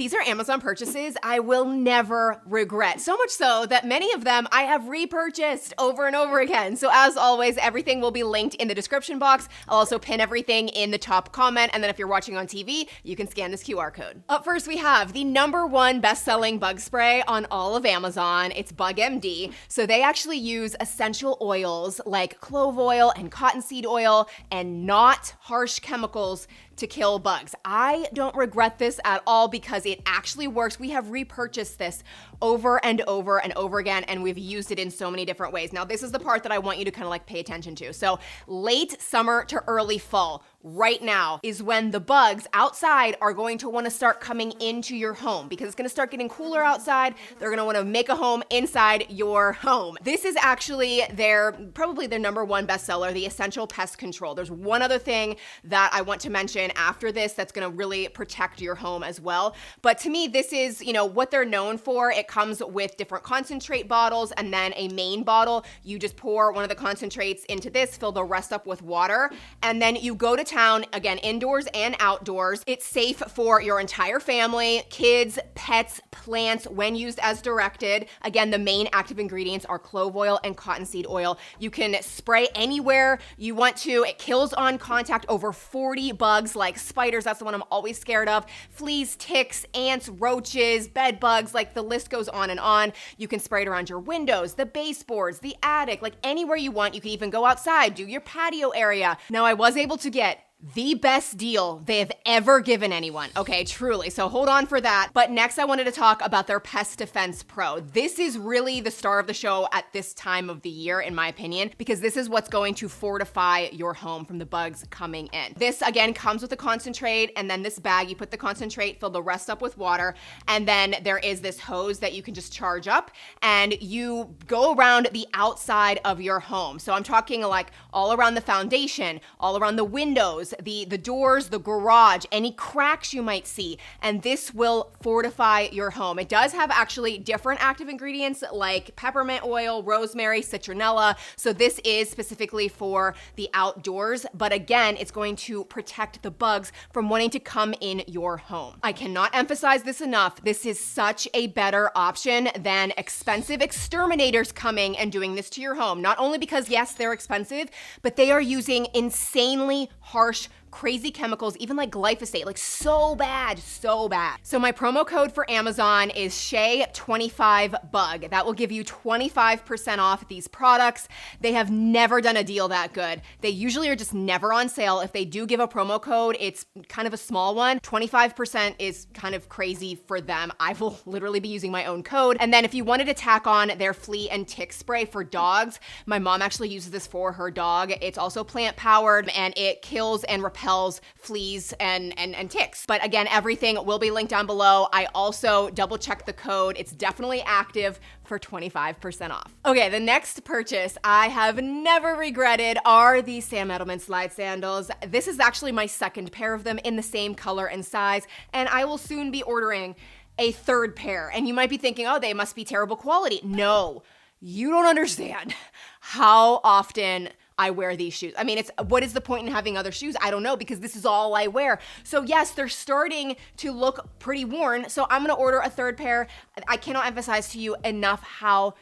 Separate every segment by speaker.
Speaker 1: These are Amazon purchases I will never regret. So much so that many of them I have repurchased over and over again. So as always, everything will be linked in the description box. I'll also pin everything in the top comment. And then if you're watching on TV, you can scan this QR code. Up first, we have the #1 best-selling bug spray on all of Amazon. It's Bug MD. So they actually use essential oils like clove oil and cottonseed oil and not harsh chemicals to kill bugs. I don't regret this at all because it actually works. We have repurchased this over and over and over again, and we've used it in so many different ways. Now, this is the part that I want you to kind of like pay attention to. So late summer to early fall, right now is when the bugs outside are going to want to start coming into your home because it's going to start getting cooler outside. They're going to want to make a home inside your home. This is actually probably their #1 bestseller, the Essential Pest Control. There's one other thing that I want to mention after this that's going to really protect your home as well. But to me, this is, what they're known for. It comes with different concentrate bottles and then a main bottle. You just pour one of the concentrates into this, fill the rest up with water, and then you go to town, again, indoors and outdoors. It's safe for your entire family, kids, pets, plants, when used as directed. Again, the main active ingredients are clove oil and cottonseed oil. You can spray anywhere you want to. It kills on contact over 40 bugs like spiders. That's the one I'm always scared of. Fleas, ticks, ants, roaches, bed bugs, like the list goes on and on. You can spray it around your windows, the baseboards, the attic, like anywhere you want. You can even go outside, do your patio area. Now, I was able to get the best deal they have ever given anyone. Okay, truly. So hold on for that. But next I wanted to talk about their Pest Defense Pro. This is really the star of the show at this time of the year, in my opinion, because this is what's going to fortify your home from the bugs coming in. This, again, comes with a concentrate, and then this bag, you put the concentrate, fill the rest up with water, and then there is this hose that you can just charge up, and you go around the outside of your home. So I'm talking like all around the foundation, all around the windows, the doors, the garage, any cracks you might see, and this will fortify your home. It does have actually different active ingredients like peppermint oil, rosemary, citronella, so this is specifically for the outdoors, but again, it's going to protect the bugs from wanting to come in your home. I cannot emphasize this enough. This is such a better option than expensive exterminators coming and doing this to your home. Not only because, yes, they're expensive, but they are using insanely harsh, crazy chemicals, even like glyphosate, like so bad, so bad. So my promo code for Amazon is Shea25Bug. That will give you 25% off these products. They have never done a deal that good. They usually are just never on sale. If they do give a promo code, it's kind of a small one. 25% is kind of crazy for them. I will literally be using my own code. And then if you wanted to tack on their flea and tick spray for dogs, my mom actually uses this for her dog. It's also plant powered and it kills and repels fleas and ticks. But again, everything will be linked down below. I also double checked the code. It's definitely active for 25% off. Okay, the next purchase I have never regretted are these Sam Edelman slide sandals. This is actually my second pair of them in the same color and size, and I will soon be ordering a third pair. And you might be thinking, oh, they must be terrible quality. No, you don't understand how often I wear these shoes. I mean, what is the point in having other shoes? I don't know, because this is all I wear. So yes, they're starting to look pretty worn. So I'm gonna order a third pair. I cannot emphasize to you enough how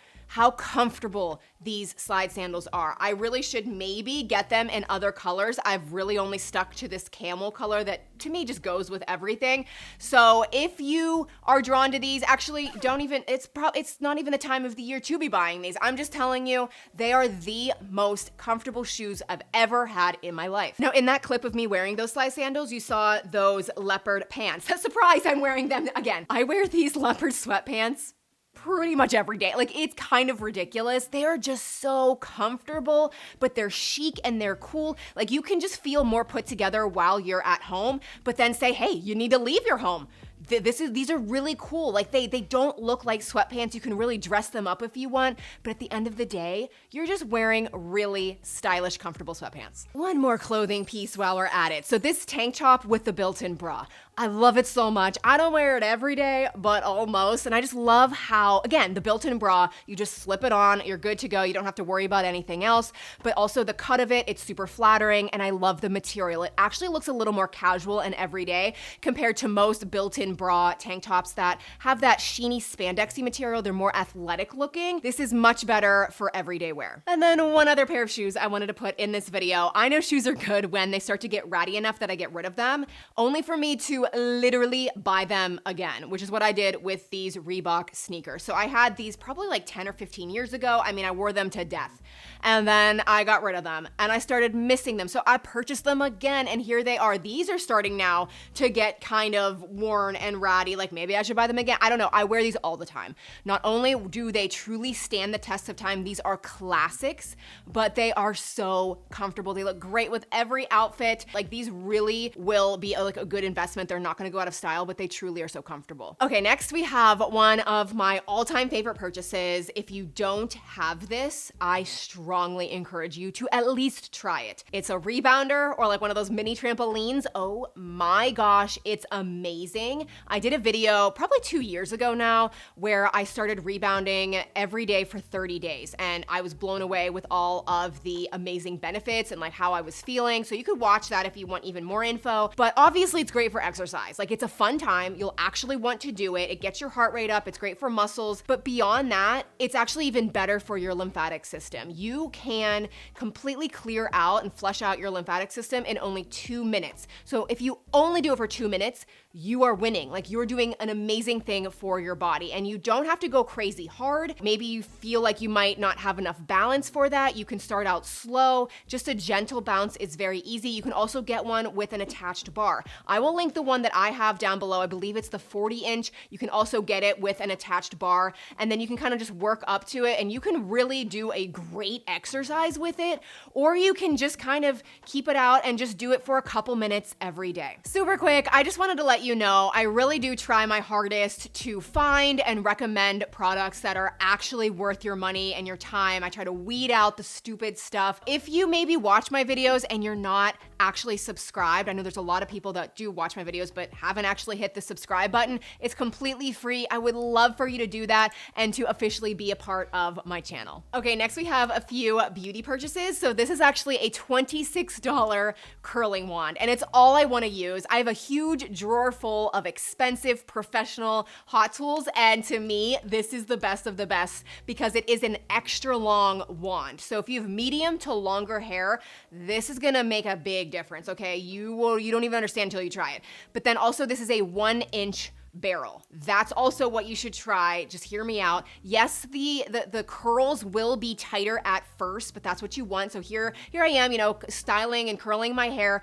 Speaker 1: comfortable these slide sandals are. I really should maybe get them in other colors. I've really only stuck to this camel color that to me just goes with everything. So if you are drawn to these, actually it's not even the time of the year to be buying these. I'm just telling you, they are the most comfortable shoes I've ever had in my life. Now, in that clip of me wearing those slide sandals, you saw those leopard pants. Surprise, I'm wearing them again. I wear these leopard sweatpants pretty much every day. Like, it's kind of ridiculous. They are just so comfortable, but they're chic and they're cool. Like, you can just feel more put together while you're at home, but then say, hey, you need to leave your home. These are really cool. Like, they don't look like sweatpants. You can really dress them up if you want, but at the end of the day, you're just wearing really stylish, comfortable sweatpants. One more clothing piece while we're at it. So this tank top with the built-in bra. I love it so much. I don't wear it every day, but almost. And I just love how, again, the built-in bra, you just slip it on, you're good to go. You don't have to worry about anything else. But also the cut of it, it's super flattering, and I love the material. It actually looks a little more casual and everyday compared to most built-in bra tank tops that have that sheeny spandexy material. They're more athletic looking. This is much better for everyday wear. And then one other pair of shoes I wanted to put in this video. I know shoes are good when they start to get ratty enough that I get rid of them, only for me to literally buy them again, which is what I did with these Reebok sneakers. So I had these probably like 10 or 15 years ago. I mean, I wore them to death. And then I got rid of them and I started missing them. So I purchased them again, and here they are. These are starting now to get kind of worn and ratty. Like maybe I should buy them again. I don't know. I wear these all the time. Not only do they truly stand the test of time, these are classics, but they are so comfortable. They look great with every outfit. Like these really will be like a good investment. They're not gonna go out of style, but they truly are so comfortable. Okay, next we have one of my all-time favorite purchases. If you don't have this, I strongly encourage you to at least try it. It's a rebounder or like one of those mini trampolines. Oh my gosh, it's amazing. I did a video probably 2 years ago now where I started rebounding every day for 30 days, and I was blown away with all of the amazing benefits and like how I was feeling. So you could watch that if you want even more info, but obviously it's great for exercise. Like it's a fun time. You'll actually want to do it. It gets your heart rate up. It's great for muscles, but beyond that, it's actually even better for your lymphatic system. You can completely clear out and flush out your lymphatic system in only 2 minutes. So if you only do it for 2 minutes, you are winning. Like you're doing an amazing thing for your body, and you don't have to go crazy hard. Maybe you feel like you might not have enough balance for that. You can start out slow. Just a gentle bounce is very easy. You can also get one with an attached bar. I will link the one that I have down below. I believe it's the 40-inch. You can also get it with an attached bar, and then you can kind of just work up to it, and you can really do a great exercise with it, or you can just kind of keep it out and just do it for a couple minutes every day. Super quick, I just wanted to let you know, I really do try my hardest to find and recommend products that are actually worth your money and your time. I try to weed out the stupid stuff. If you maybe watch my videos and you're not actually subscribed, I know there's a lot of people that do watch my videos but haven't actually hit the subscribe button. It's completely free. I would love for you to do that and to officially be a part of my channel. Okay, next we have a few beauty purchases. So this is actually a $26 curling wand, and it's all I want to use. I have a huge drawer full of expensive professional hot tools, and to me, this is the best of the best because it is an extra long wand. So if you have medium to longer hair, this is gonna make a big difference, okay? You don't even understand until you try it. But then also this is a 1-inch barrel. That's also what you should try. Just hear me out. Yes, the curls will be tighter at first, but that's what you want. So here I am, styling and curling my hair.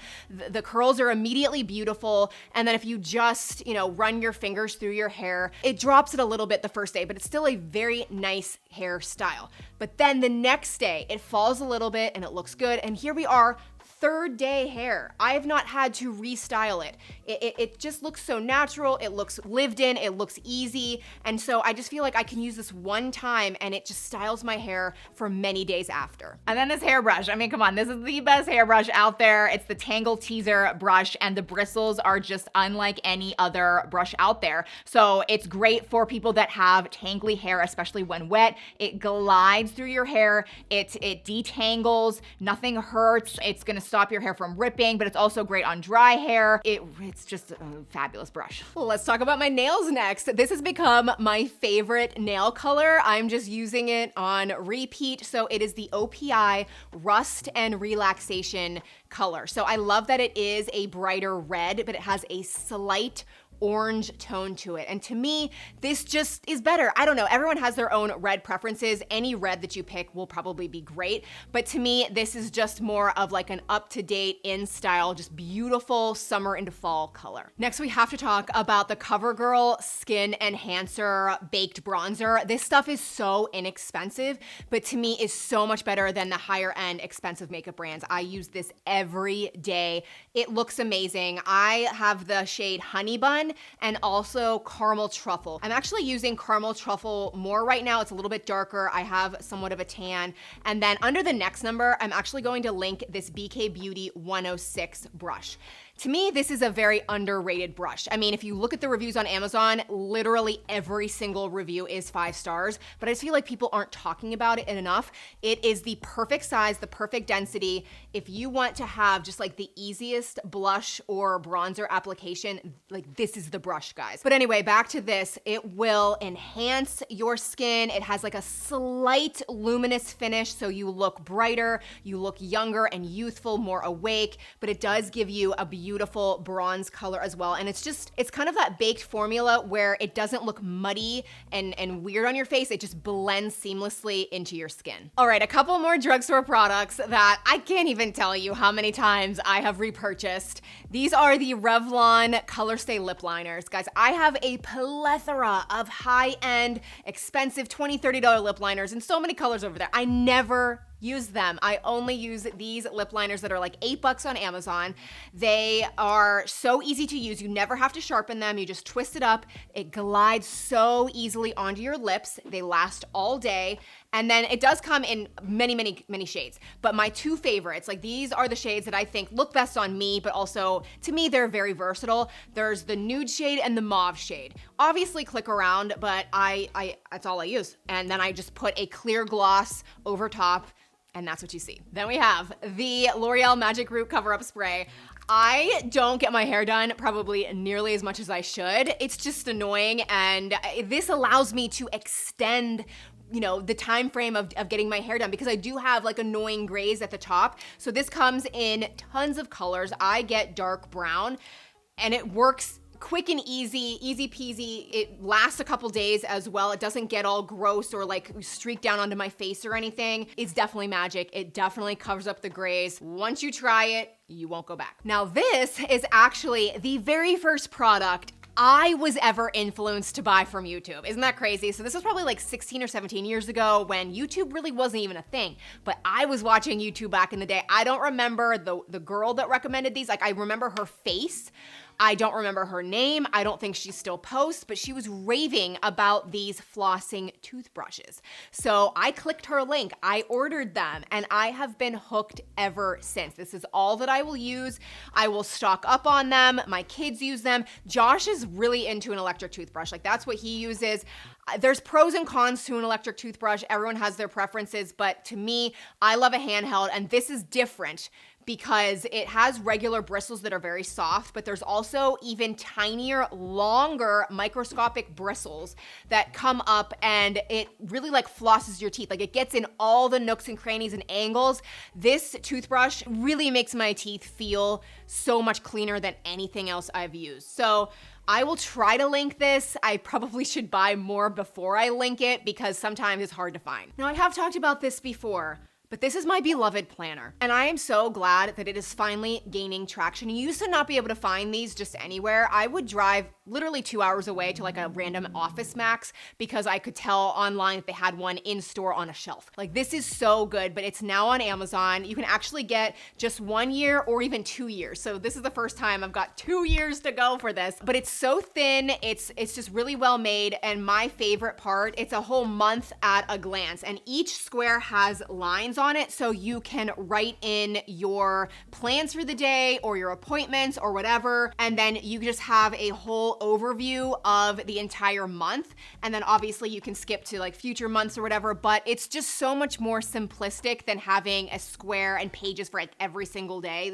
Speaker 1: The curls are immediately beautiful. And then if you just, run your fingers through your hair, it drops it a little bit the first day, but it's still a very nice hairstyle. But then the next day, it falls a little bit and it looks good. And here we are, third day hair. I have not had to restyle it. It just looks so natural. It looks lived in. It looks easy. And so I just feel like I can use this one time and it just styles my hair for many days after. And then this hairbrush. I mean, come on, this is the best hairbrush out there. It's the Tangle Teaser brush, and the bristles are just unlike any other brush out there. So it's great for people that have tangly hair, especially when wet. It glides through your hair. It detangles. Nothing hurts. It's gonna stop your hair from ripping, but it's also great on dry hair. It's just a fabulous brush. Well, let's talk about my nails next. This has become my favorite nail color. I'm just using it on repeat. So it is the OPI Rust and Relaxation color. So I love that it is a brighter red, but it has a slight orange tone to it. And to me, this just is better. I don't know. Everyone has their own red preferences. Any red that you pick will probably be great. But to me, this is just more of like an up-to-date, in style, just beautiful summer into fall color. Next, we have to talk about the CoverGirl Skin Enhancer Baked Bronzer. This stuff is so inexpensive, but to me is so much better than the higher end expensive makeup brands. I use this every day. It looks amazing. I have the shade Honey Bun and also Caramel Truffle. I'm actually using Caramel Truffle more right now. It's a little bit darker. I have somewhat of a tan. And then under the next number, I'm actually going to link this BK Beauty 106 brush. To me, this is a very underrated brush. I mean, if you look at the reviews on Amazon, literally every single review is 5 stars, but I just feel like people aren't talking about it enough. It is the perfect size, the perfect density. If you want to have just like the easiest blush or bronzer application, like this is the brush, guys. But anyway, back to this. It will enhance your skin. It has like a slight luminous finish, so you look brighter, you look younger and youthful, more awake, but it does give you a beautiful bronze color as well. And it's kind of that baked formula where it doesn't look muddy and weird on your face. It just blends seamlessly into your skin. All right, a couple more drugstore products that I can't even tell you how many times I have repurchased. These are the Revlon Color Stay Lip Liners. Guys, I have a plethora of high-end, expensive $20, $30 lip liners in so many colors over there. I never use them. I only use these lip liners that are like $8 on Amazon. They are so easy to use. You never have to sharpen them. You just twist it up. It glides so easily onto your lips. They last all day. And then it does come in many, many, many shades. But my 2 favorites, like these are the shades that I think look best on me, but also to me, they're very versatile. There's the nude shade and the mauve shade. Obviously click around, but that's all I use. And then I just put a clear gloss over top, and that's what you see. Then we have the L'Oreal Magic Root Cover-Up Spray. I don't get my hair done probably nearly as much as I should. It's just annoying, and this allows me to extend the time frame of getting my hair done, because I do have like annoying grays at the top. So this comes in tons of colors. I get dark brown, and it works quick and easy peasy. It lasts a couple days as well. It doesn't get all gross or like streak down onto my face or anything. It's definitely magic. It definitely covers up the grays. Once you try it, you won't go back. Now this is actually the very first product I was ever influenced to buy from YouTube. Isn't that crazy? So this was probably like 16 or 17 years ago when YouTube really wasn't even a thing, but I was watching YouTube back in the day. I don't remember the girl that recommended these. Like I remember her face. I don't remember her name. I don't think she still posts, but she was raving about these flossing toothbrushes. So I clicked her link, I ordered them, and I have been hooked ever since. This is all that I will use. I will stock up on them. My kids use them. Josh is really into an electric toothbrush. Like that's what he uses. There's pros and cons to an electric toothbrush. Everyone has their preferences, but to me, I love a handheld, and this is different because it has regular bristles that are very soft, but there's also even tinier, longer, microscopic bristles that come up, and it really like flosses your teeth. Like it gets in all the nooks and crannies and angles. This toothbrush really makes my teeth feel so much cleaner than anything else I've used. So I will try to link this. I probably should buy more before I link it because sometimes it's hard to find. Now I have talked about this before, but this is my beloved planner, and I am so glad that it is finally gaining traction. You used to not be able to find these just anywhere. I would drive literally 2 hours away to like a random Office Max because I could tell online that they had one in store on a shelf. Like this is so good, but it's now on Amazon. You can actually get just 1 year or even 2 years. So this is the first time I've got 2 years to go for this, but it's so thin. It's just really well made. And my favorite part, it's a whole month at a glance, and each square has lines on it, so you can write in your plans for the day or your appointments or whatever, and then you just have a whole overview of the entire month. And then obviously you can skip to like future months or whatever, but it's just so much more simplistic than having a square and pages for like every single day.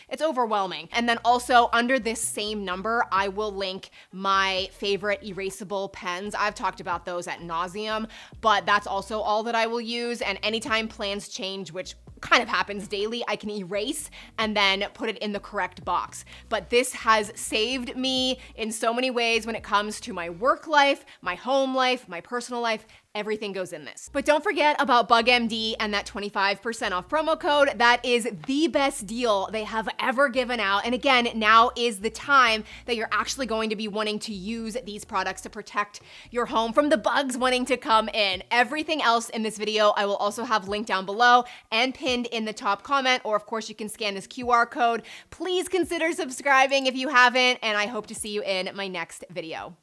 Speaker 1: It's overwhelming. And then also under this same number, I will link my favorite erasable pens. I've talked about those ad nauseum, but that's also all that I will use. And anytime plans change, which kind of happens daily, I can erase and then put it in the correct box. But this has saved me in so many ways when it comes to my work life, my home life, my personal life. Everything goes in this. But don't forget about BugMD and that 25% off promo code. That is the best deal they have ever given out. And again, now is the time that you're actually going to be wanting to use these products to protect your home from the bugs wanting to come in. Everything else in this video, I will also have linked down below and pinned in the top comment, or of course you can scan this QR code. Please consider subscribing if you haven't, and I hope to see you in my next video.